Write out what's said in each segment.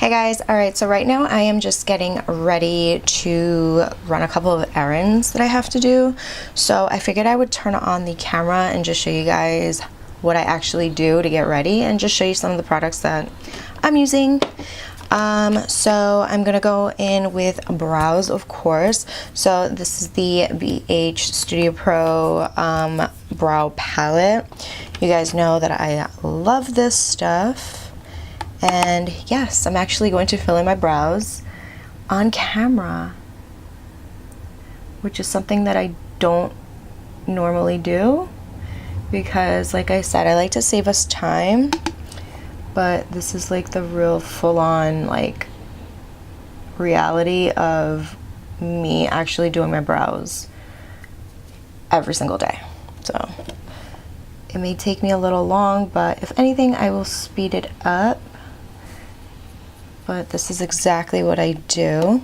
Hey guys, alright, so right now I am just getting ready to run a couple of errands that I have to do. So I figured I would turn on the camera and just show you guys what I actually do to get ready and just show you some of the products that I'm using. So I'm gonna go in with brows, of course. So this is the BH Studio Pro brow palette. You guys know that I love this stuff. And yes, I'm actually going to fill in my brows on camera, which is something that I don't normally do because, like I said, I like to save us time, but this is like the real full-on like reality of me actually doing my brows every single day. So it may take me a little long, but if anything, I will speed it up. But this is exactly what I do.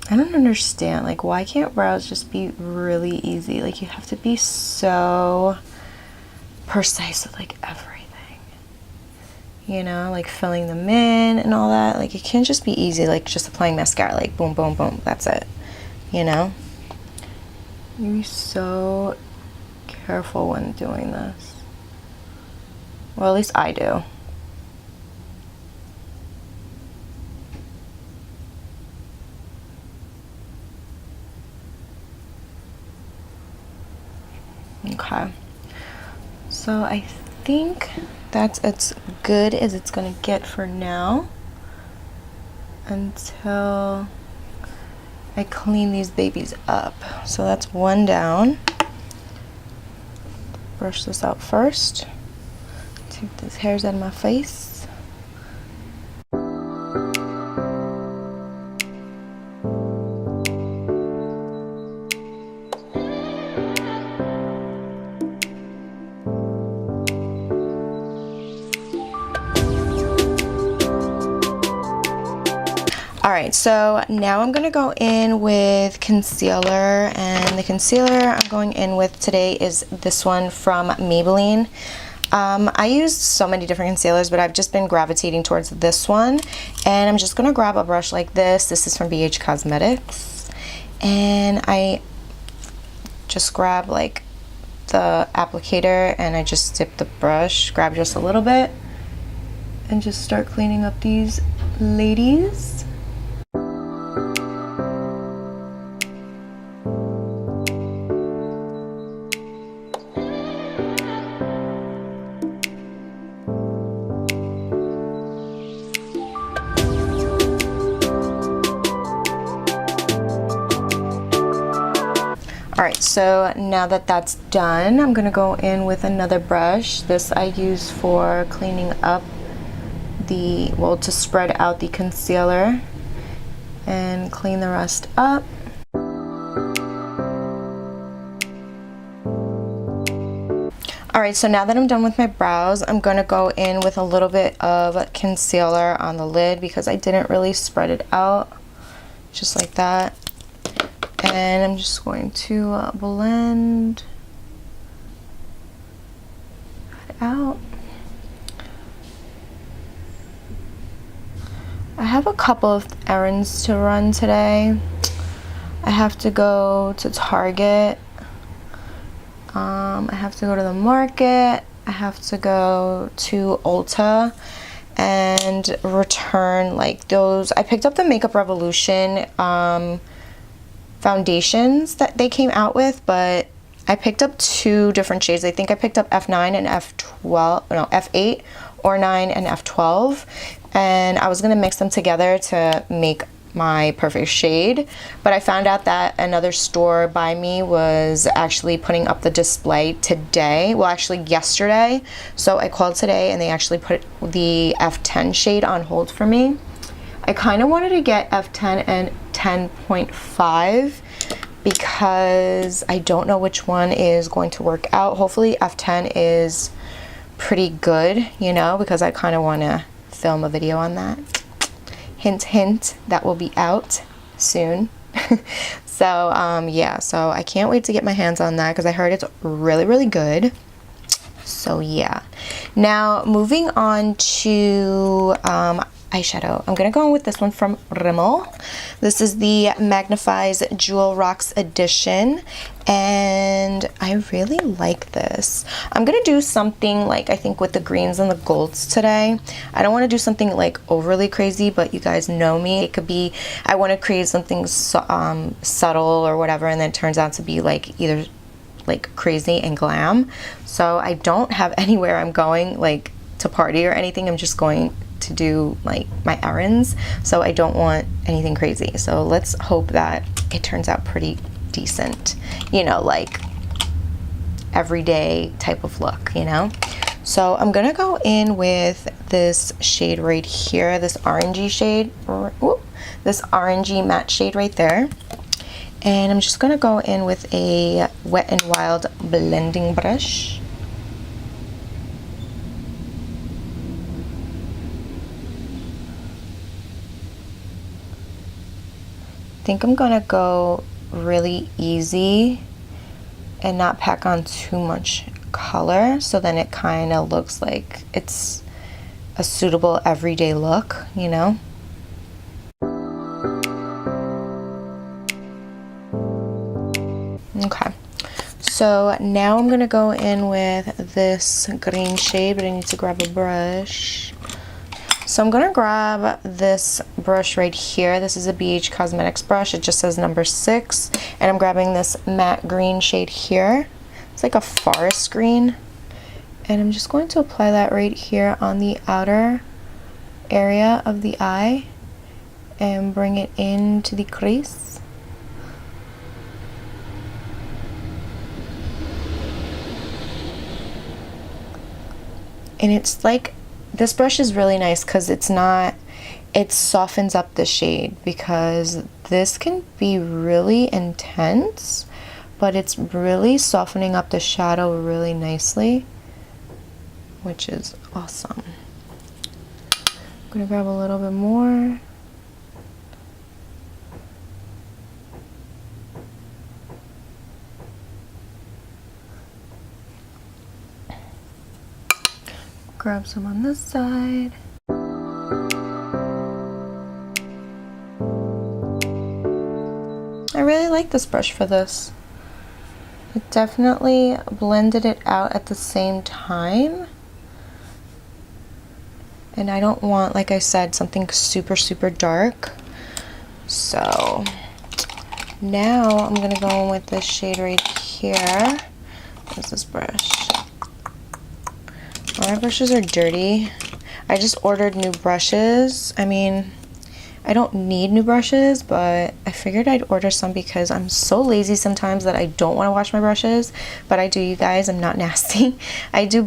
I don't understand, like, why can't brows just be really easy? Like, you have to be so precise with like everything, you know, like filling them in and all that. Like, it can't just be easy, like just applying mascara, like boom boom boom, that's it, you know. You be so careful when doing this. Well, at least I do. Okay, so I think that's as good as it's gonna get for now until I clean these babies up. So that's one down. Brush this out first. Take these hairs out of my face. Alright, so now I'm going to go in with concealer, and the concealer I'm going in with today is this one from Maybelline. I used so many different concealers, but I've just been gravitating towards this one, and I'm just going to grab a brush like this. This is from BH Cosmetics, and I just grab like the applicator and I just dip the brush, grab just a little bit, and just start cleaning up these ladies. Alright, so now that that's done, I'm going to go in with another brush. This I use for cleaning up the, well, to spread out the concealer and clean the rest up. Alright, so now that I'm done with my brows, I'm going to go in with a little bit of concealer on the lid because I didn't really spread it out, just like that. And I'm just going to blend it out. I have a couple of errands to run today. I have to go to Target. I have to go to the market. I have to go to Ulta and return like those. I picked up the Makeup Revolution foundations that they came out with, but I picked up two different shades. I think I picked up F9 and F12, no, F8 or 9 and F12, and I was gonna mix them together to make my perfect shade, but I found out that another store by me was actually putting up the display today, well actually yesterday, so I called today and they actually put the F10 shade on hold for me. I kind of wanted to get F10 and 10.5 because I don't know which one is going to work out. Hopefully F10 is pretty good, you know, because I kind of want to film a video on that. Hint, hint, that will be out soon. So, yeah, so I can't wait to get my hands on that because I heard it's really, really good. So yeah. Now moving on to eyeshadow. I'm gonna go in with this one from Rimmel. This is the Magnifies Jewel Rocks edition, and I really like this. I'm gonna do something like, I think, with the greens and the golds today. I don't want to do something like overly crazy, but you guys know me. It could be, I want to create something subtle or whatever, and then it turns out to be like either like crazy and glam. So I don't have anywhere I'm going like to party or anything. I'm just going to do like my errands, so I don't want anything crazy. So let's hope that it turns out pretty decent, you know, like everyday type of look, you know. So I'm gonna go in with this shade right here, this orangey shade, this orangey matte shade right there. And I'm just gonna go in with a Wet n Wild blending brush. I think I'm gonna go really easy and not pack on too much color, so then it kind of looks like it's a suitable everyday look, you know. Okay, so now I'm gonna go in with this green shade, but I need to grab a brush. So I'm gonna grab this brush right here. This is a BH Cosmetics brush. It just says number 6, and I'm grabbing this matte green shade here. It's like a forest green, and I'm just going to apply that right here on the outer area of the eye and bring it into the crease. And it's like, this brush is really nice because it softens up the shade, because this can be really intense, but it's really softening up the shadow really nicely, which is awesome. I'm gonna grab a little bit more. Grab some on this side. I really like this brush for this. It definitely blended it out at the same time. And I don't want, like I said, something super, super dark. So now I'm gonna go in with this shade right here. Where's this brush? My brushes are dirty. I just ordered new brushes. I mean, I don't need new brushes, but I figured I'd order some because I'm so lazy sometimes that I don't want to wash my brushes. But I do, you guys. I'm not nasty. I do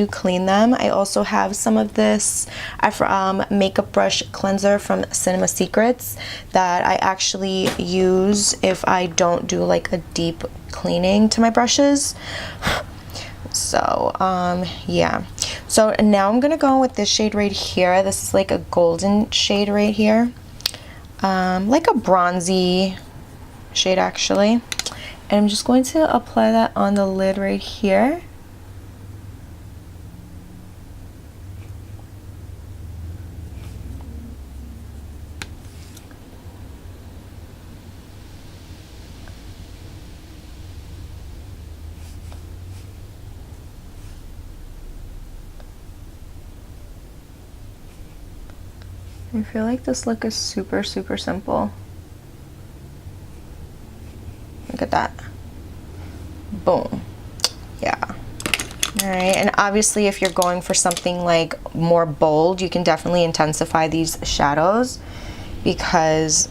clean them. I also have some of this makeup brush cleanser from Cinema Secrets that I actually use if I don't do like a deep cleaning to my brushes. So yeah, so now I'm gonna go with this shade right here. This is like a golden shade right here, like a bronzy shade actually, and I'm just going to apply that on the lid right here. I feel like this look is super, super simple. Look at that. Boom. Yeah. Alright, and obviously if you're going for something like more bold, you can definitely intensify these shadows because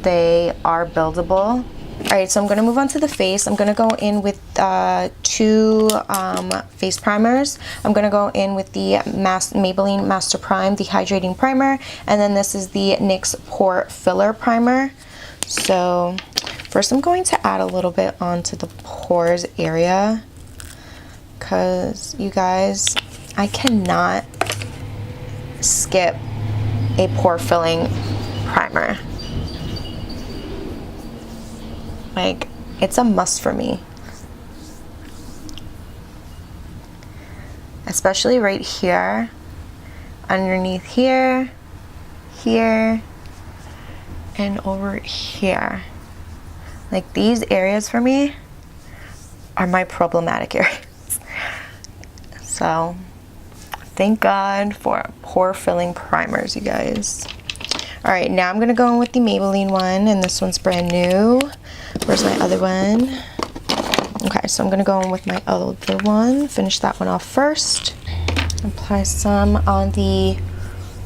they are buildable. Alright, so I'm going to move on to the face. I'm going to go in with 2 face primers. I'm going to go in with the Maybelline Master Prime, the Hydrating Primer, and then this is the NYX Pore Filler Primer. So first I'm going to add a little bit onto the pores area because, you guys, I cannot skip a pore filling primer. Like, it's a must for me. especially right here, underneath here, here, and over here. Like, these areas for me are my problematic areas. So thank God for pore filling primers, you guys. All right, now I'm gonna go in with the Maybelline one, and this one's brand new. Where's my other one? Okay, so I'm gonna go in with my other one, finish that one off first. Apply some on the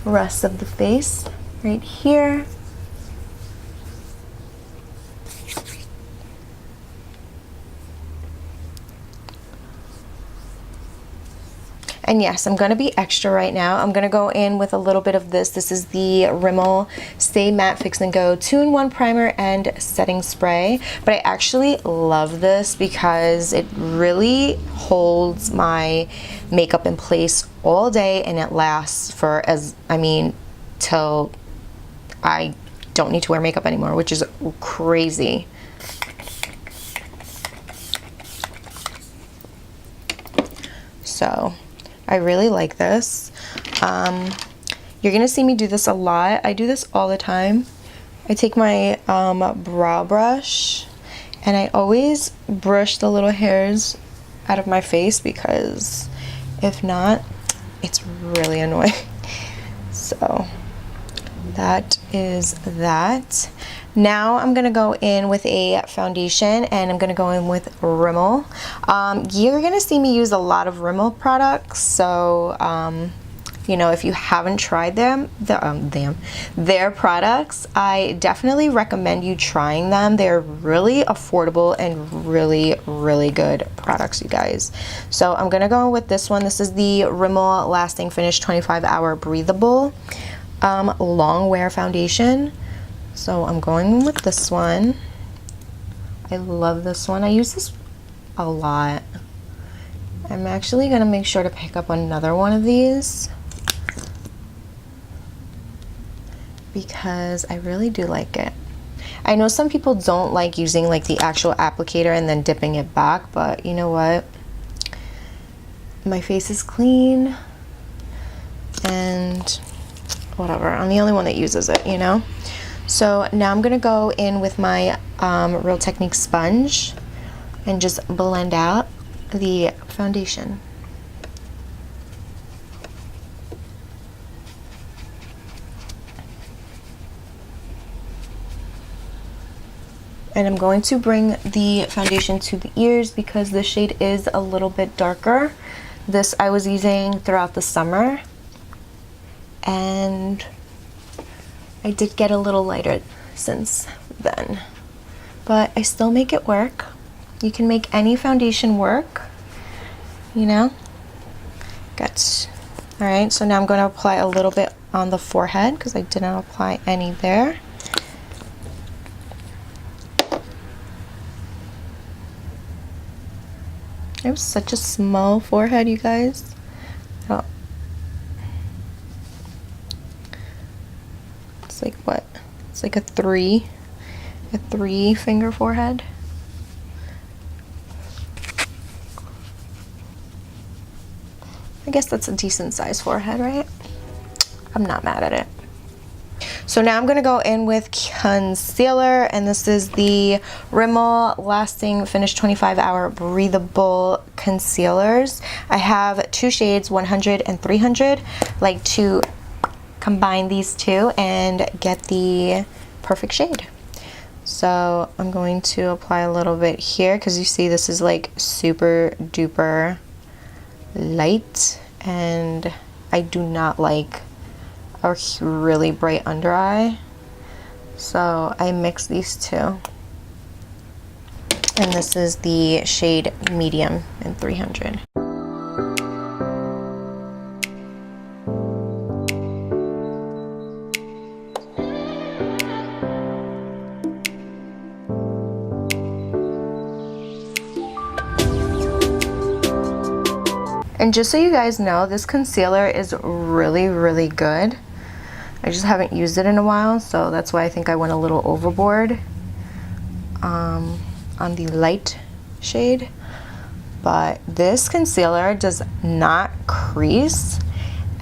rest of the face right here. And yes, I'm going to be extra right now. I'm going to go in with a little bit of this. This is the Rimmel Stay Matte Fix and Go 2-in-1 primer and setting spray. But I actually love this because it really holds my makeup in place all day, and it lasts for till I don't need to wear makeup anymore, which is crazy. So I really like this. You're gonna see me do this a lot. I do this all the time. I take my brow brush and I always brush the little hairs out of my face, because if not, it's really annoying. So that is that. Now I'm gonna go in with a foundation, and I'm gonna go in with Rimmel. You're gonna see me use a lot of Rimmel products, so you know, if you haven't tried their products, I definitely recommend you trying them. They're really affordable and really good products, you guys. So I'm gonna go in with this one. This is the Rimmel Lasting Finish 25-Hour Breathable Long Wear Foundation. So I'm going with this one. I love this one. I use this a lot. I'm actually gonna make sure to pick up another one of these because I really do like it. I know some people don't like using like the actual applicator and then dipping it back, but you know what? My face is clean and whatever. I'm the only one that uses it, you know? So now I'm gonna go in with my Real Technique sponge and just blend out the foundation. And I'm going to bring the foundation to the ears because the shade is a little bit darker. This I was using throughout the summer, and I did get a little lighter since then, but I still make it work. You can make any foundation work, you know. Good. All right, so now I'm going to apply a little bit on the forehead because I didn't apply any there. I have such a small forehead, you guys. Oh. It's like what? It's like a three finger forehead. I guess that's a decent size forehead, right? I'm not mad at it. So now I'm gonna go in with concealer, and this is the Rimmel Lasting Finish 25-Hour Breathable Concealers. I have two shades, 100 and 300. Like to combine these two and get the perfect shade. So I'm going to apply a little bit here because you see this is like super duper light, and I do not like a really bright under eye, so I mix these two, and this is the shade medium in 300. And just so you guys know, this concealer is really good. I just haven't used it in a while, so that's why I think I went a little overboard on the light shade. but this concealer does not crease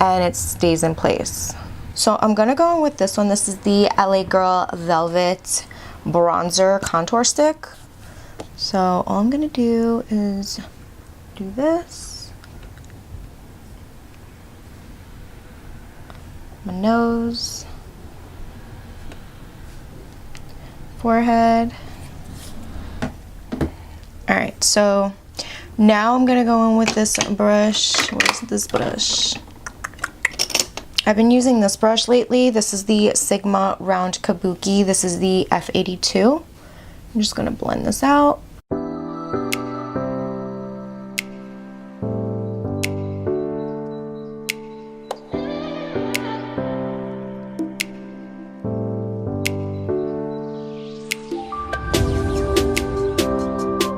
and it stays in place. So I'm gonna go in with this one. This is the LA Girl Velvet Bronzer Contour Stick. So all I'm gonna do is do this. My nose, forehead. All right, so now I'm gonna go in with this brush. Where's this brush? I've been using this brush lately. This is the Sigma Round Kabuki. This is the F82. I'm just gonna blend this out.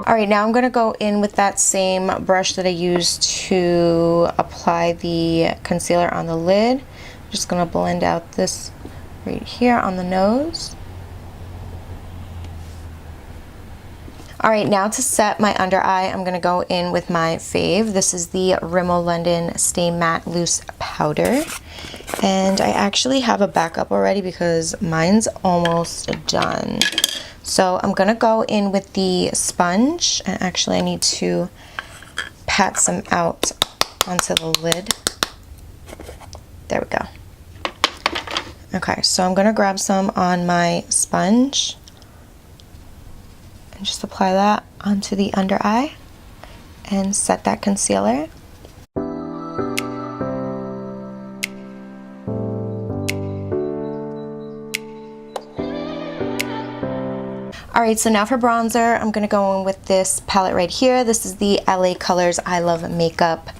All right, now I'm gonna go in with that same brush that I used to apply the concealer on the lid. I'm just gonna blend out this right here on the nose. All right, now to set my under eye, I'm gonna go in with my fave. This is the Rimmel London Stay Matte Loose Powder. And I actually have a backup already because mine's almost done. So I'm gonna go in with the sponge, and actually I need to pat some out onto the lid. There we go. Okay, so I'm gonna grab some on my sponge and just apply that onto the under eye and set that concealer. All right, so now for bronzer, I'm gonna go in with this palette right here. This is the LA Colors I Love Makeup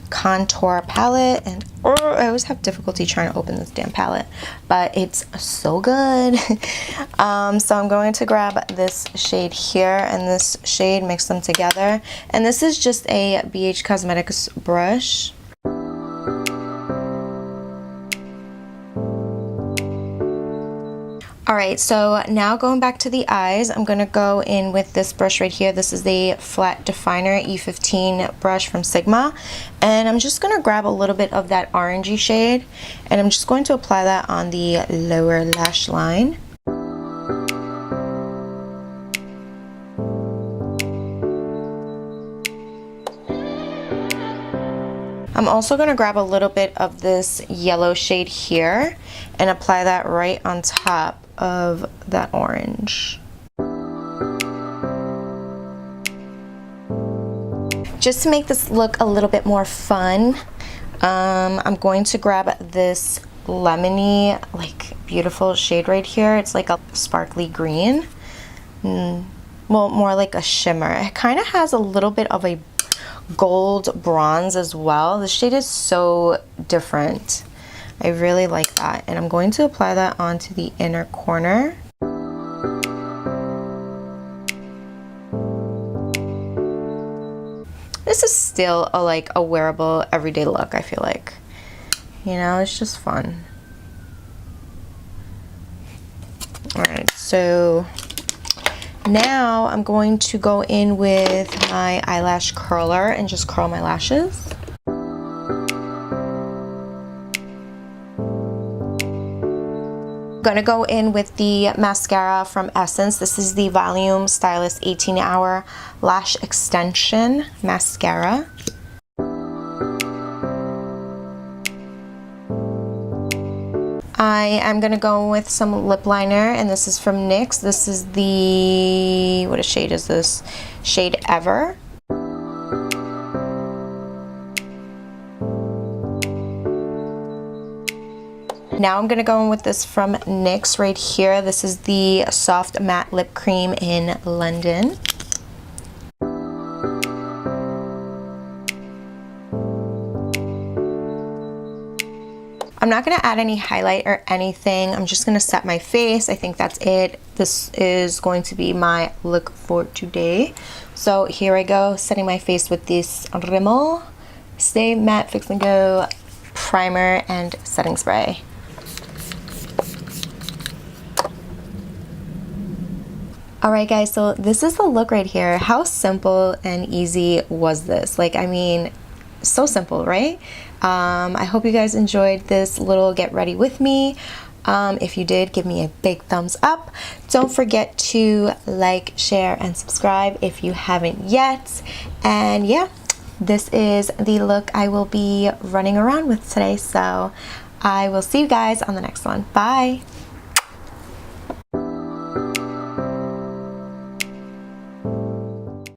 Contour Palette, and I always have difficulty trying to open this damn palette, but it's so good. So I'm going to grab this shade here and this shade, mix them together, and this is just a BH Cosmetics brush. All right, so now going back to the eyes, I'm gonna go in with this brush right here. This is the Flat Definer E15 brush from Sigma. And I'm just gonna grab a little bit of that orangey shade, and I'm just going to apply that on the lower lash line. I'm also gonna grab a little bit of this yellow shade here and apply that right on top of that orange. Just to make this look a little bit more fun, I'm going to grab this lemony, like, beautiful shade right here. It's like a sparkly green. Well, more like a shimmer. It kind of has a little bit of a gold bronze as well. The shade is so different. I really like that, and I'm going to apply that onto the inner corner. This is still a wearable everyday look, I feel like. You know, it's just fun. All right, so now I'm going to go in with my eyelash curler and just curl my lashes. I'm gonna go in with the mascara from Essence. This is the Volume Stylist 18-Hour Lash Extension Mascara. I am gonna go with some lip liner, and this is from NYX. This is the, what shade is this? Shade Ever. Now I'm gonna go in with this from NYX right here. This is the Soft Matte Lip Cream in London. I'm not gonna add any highlight or anything. I'm just gonna set my face. I think that's it. This is going to be my look for today. So here I go, setting my face with this Rimmel Stay Matte Fix and Go primer and setting spray. Alright guys, so this is the look right here. How simple and easy was this? Like, I mean, so simple, right? I hope you guys enjoyed this little get ready with me. If you did, give me a big thumbs up. Don't forget to like, share, and subscribe if you haven't yet. And yeah, this is the look I will be running around with today. So I will see you guys on the next one. Bye!